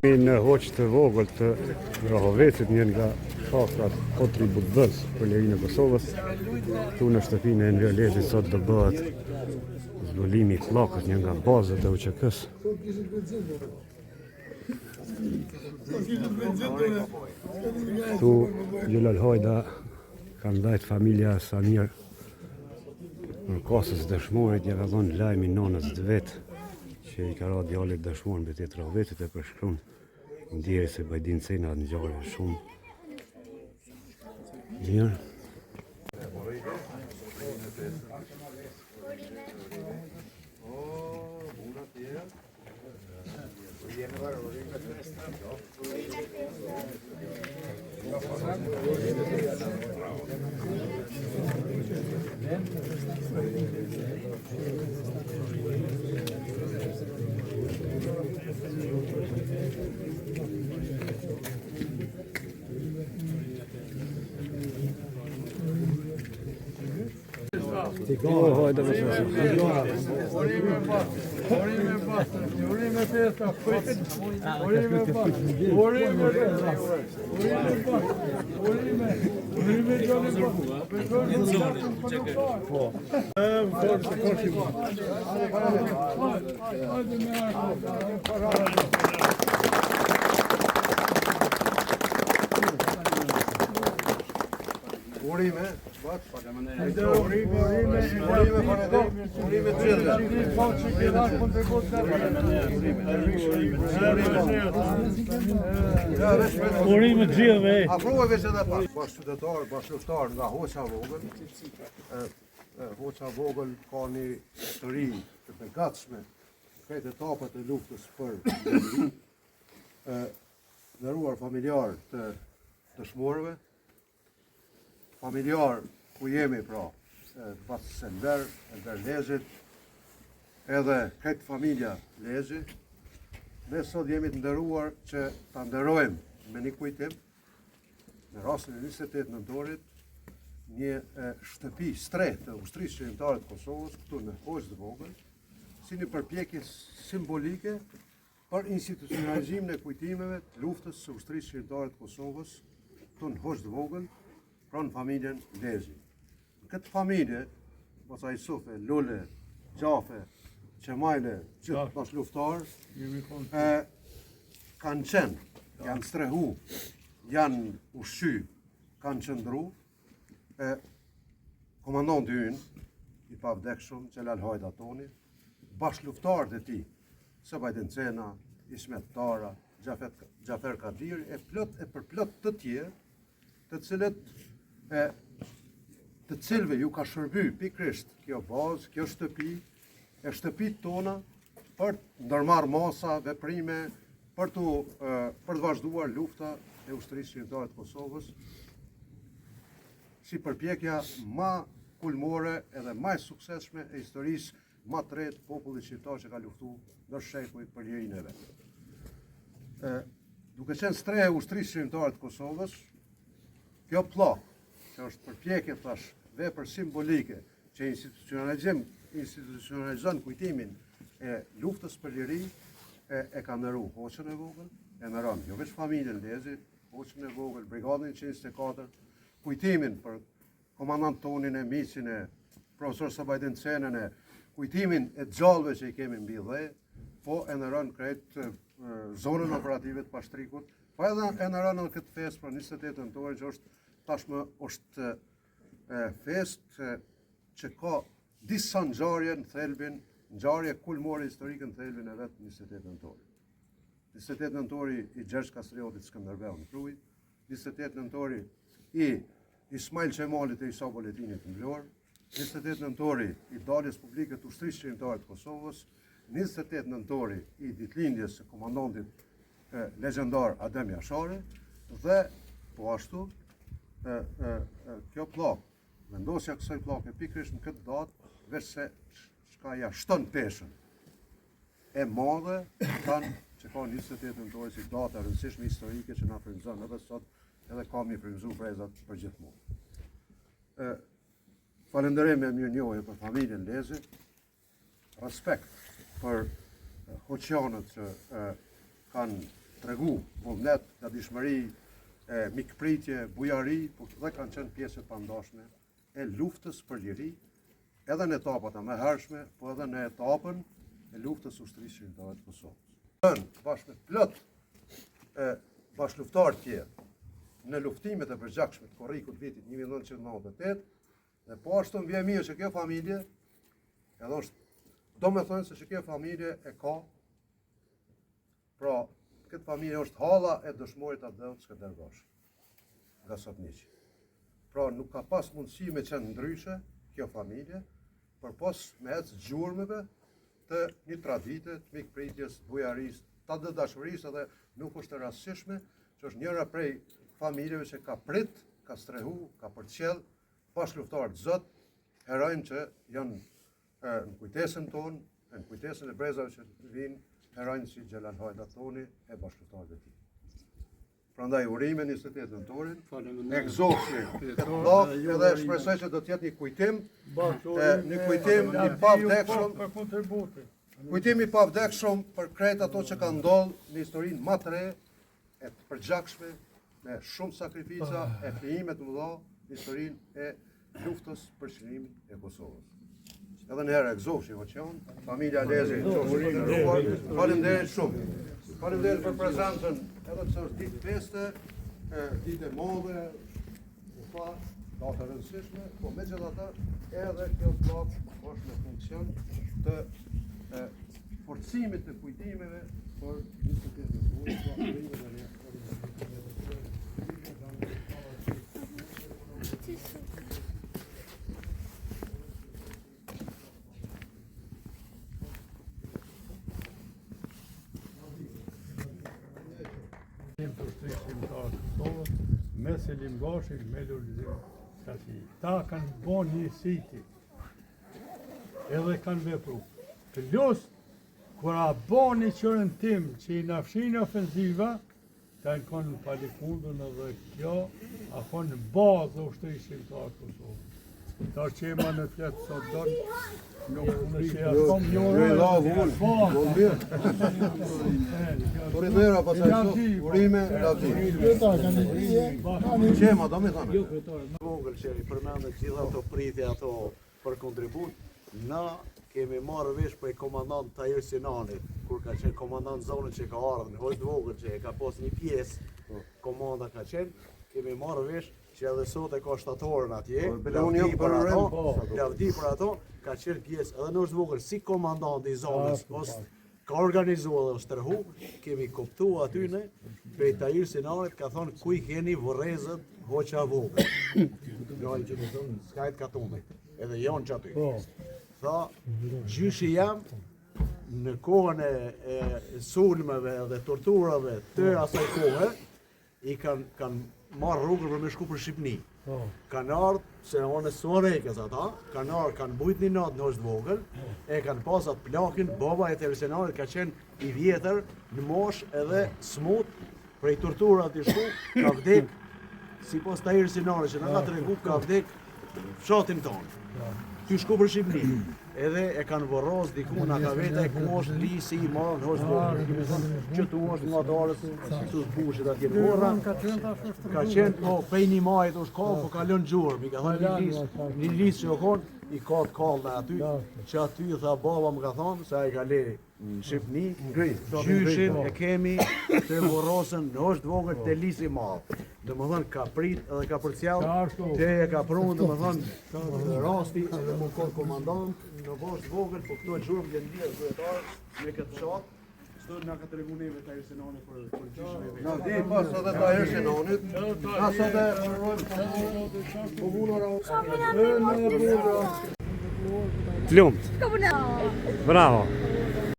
Në hoqë të vogël të Rahovecit, një nga shakrat kontributës për lirinë e Kosovës, këtu në shtëpinë e Enver Lezhit sot do bëhet zbulimi i pllakës, një nga bazat e UÇK-s. Këtu Gjelal Hajda ka ndajt familja Samir në kasës dëshmorit, ja ka dhënë lajmin nonës të vetë që i ka ra djallit dëshmor mbi tetë Rahovecit e përshkruan ndjerë se Bajdin Cena në ngjarje shumë mirë. Urime të gjithëve. Afrohemi se dhe pak. Bashkëqytetar, bashkëluftar nga Hoqa Vogël. Hoqa Vogël ka një histori të përgatshme këtë etapat e luftës për liri. Nderuar familjar të dëshmorëve, familjar ku jemi pra, pas Enver Lezhit, edhe këtë familja Lezhi, ne sot jemi të nderuar që ta nderojmë me një kujtim, në rastin e 28 nëntorit, një shtëpi shtret të ushtrisë qeveritare të Kosovës, këtu në Hoqë të Vogël, si një përpjekje simbolike për institucionalizimin e kujtimeve të luftës së ushtrisë qeveritare të Kosovës, këtu në Hoqë të Vogël, pra në familjen Lezhi. Në këtë familje, Masa Jusufe, Lule, Gjafe, Qemajle, gjithë bashkëluftar, kanë qenë, janë strehu, janë ushqy, kanë qëndru. Komandanti ynë, i pavdekshëm, Gjelal Hajda toni, bashkëluftarët e tij, se Bajdin Cena, Ismet Tara, Gjafer Kadiri, e përplot të tjerë, të cilëve ju ka shërby pikërisht kjo bazë, kjo shtëpi, e shtëpit tona për të ndërmarrë masa, veprime, për të vazhduar lufta e ushtrisë qeveritare të Kosovës, si përpjekja ma kulmore edhe ma e suksesshme e historisë ma të re të popullit shqiptar që ka luftu ndër shekuj për lirinë e vet. Duke qenë strehe e ushtrisë qeveritare të Kosovës, kjo pllak, që është përpjekje thash vepër simbolike që institucionalizon kujtimin e luftës për liri, e ka ndëru Hoqën e Vogël, e ndëron jo vetëm familjen Lezhi, Hoqën e Vogël, Brigadën 124, kujtimin për komandant tonin e miqin e profesor Bajdin Cenën, kujtimin e gjallëve që i kemi mbi dhe, po e ndëron krejt zonën operative të Pashtrikut, po edhe e ndëron në këtë festë për 28 nëntor, që tashmë është fest që ka disa ngjarje në thelbin, ngjarje kulmore historike në thelbin e vetë 28 nëntori. 28 nëntori i Gjergj Kastriotit Skënderbeu në Prujë, 28 nëntori i Ismail Qemalit e Isa Boletinit në Vlorë, 28 nëntori i daljes publike të ushtrisë qeveritare të Kosovës, 28 nëntori i ditëlindjes së komandantit legjendar Adem Jashari, dhe po ashtu kjo pllak, vendosja kësaj pllake pikërisht në këtë datë, veç se çka ja shton peshën e madhe kanë që ka 28 nëntori si datë e rëndësishme historike që na frymëzon edhe sot, edhe kam i frymëzuar brezat për gjithmonë. Falenderoj me mirënjohje për familjen Lezhi, respekt për hoqjanët që kanë tregu vullnet, gatishmëri, mikpritje, bujari, por dhe kanë qenë pjesë të pandashme e luftës për liri, edhe në etapat e mëhershme, po edhe në etapën e luftës ushtrisë shqiptare të Kosovës. Bashkë me plot bashkëluftarë tjerë në luftimet e përgjakshme të korrikut vitit 1998, dhe po ashtu më vjen mirë që kjo familje, edhe është, do me thënë se që kjo familje e ka, pra, këtë familje është hala e dëshmorit Adel Skënderbeshi, nga Sopniqi. Pra, nuk ka pas mundësi me qenë ndryshe, kjo familje, për pos me ecë gjurmeve të një tradite të mikpritjes, bujarisë, ta dhe dashurisë, edhe nuk është e rastësishme, që është njëra prej familjeve që ka prit, ka strehu, ka përcjell, bashkëluftarë të zot, herojnë që janë në kujtesën tonë, në kujtesën e brezave që vinë, herojnë si Gjelal Hajda Thoni e bashkëluftarëve të tij. Prandaj urime 28 nëntorin, egzoksi, këtë blok, edhe shpresoj që do t'jetë një kujtim i pavdekshëm, kujtim i pavdekshëm për krejt ato që ka ndodhur në historinë më të re e të përgjakshme, me shumë sakrifica e flijime të mëdha në historinë e luftës për çlimin e Kosovës. Edhe në herë egzoksi hoqjon, familja Lezi, faleminderit shumë. Faleminderit për prezantën, edhe pse është ditë feste, ditë e madhe, data e rëndësishme, po megjithatë edhe kjo blok është në funksion të forcimit të kujtimeve për 28 të ushtrisë shqiptare të Kosovës, me Selim Gashin, me Lulzim Kati. Ta kanë bon një siti, edhe kanë vepru. Plus, kur a bon një qërën tim që i nafshin ofenziva, ta në konë palikundën edhe kjo, a konë bazë ushtrisë shqiptare të Kosovës. Ta që ema në fletë sot donë, nuk në që ja kom njërë, Korridera pasaj urime, lavdi. Qema, do me thane. Vogël që i përmendet gjitha ato pritje ato për kontribut, na kemi marrë vesh prej komandant Tahir Sinanit, kur ka qenë komandant zonën që ka ardhur në Hojt Vogël që ka pas një pjesë, komanda ka qenë, kemi marrë vesh që edhe sot e ka shtatorën atje, lavdi për ato, ka qenë pjesë edhe në Hojt Vogël si komandant i zonës, ka organizuar dhe shtërhu, kemi kuptu atyne, prej Tahir Sinanit ka thonë kuj keni vërrezët hoqa Vogël. Gjallë që të thonë skajt katonit, edhe janë që aty. Tha, gjyshi jam në kohën e sulmeve dhe torturave të asaj kohë, i kanë marrë rrugër për me shku për Shqipni. Kanë ardhë, se në Suarekës ata, kanë ardhë, kanë bujt një natë në Hojt Vogël, e kanë pasat plakin, baba e Tahir ka qenë i vjetër, në mosh edhe smut, prej torturat i shku, ka vdek, si pas Tahir Sinanit që në ka të regu, ka vdek fshatin tonë. Ty shku për Shqipni, edhe e kanë vorros diku në ka vete ku është lisi i marë në Hojt Vogël, që tu është nga darës, tu zbushit atje në vorra, ka qenë po pej një majt është ka, po ka lënë gjurë, mi ka thënë një lis që o konë, i ka të kallë në aty, që aty tha baba më ka thonë, se a i ka le në Shqipni, gjyshin e kemi të vorrosën në Hojt Vogël të lisi marë. Dhe më thënë ka prit edhe ka përcjall, që e ka prunë dhe më thënë rasti edhe më konë komandant në Hojt Vogël, po këtu e gjurëm gjendje dhe zëjetarë me këtë shatë. Sot nga ka të regu neve Tahir Sinanit për gjyshën e vetë. Na di pas edhe Tahir Sinanit, na sot e përrojmë Flumt. Bravo.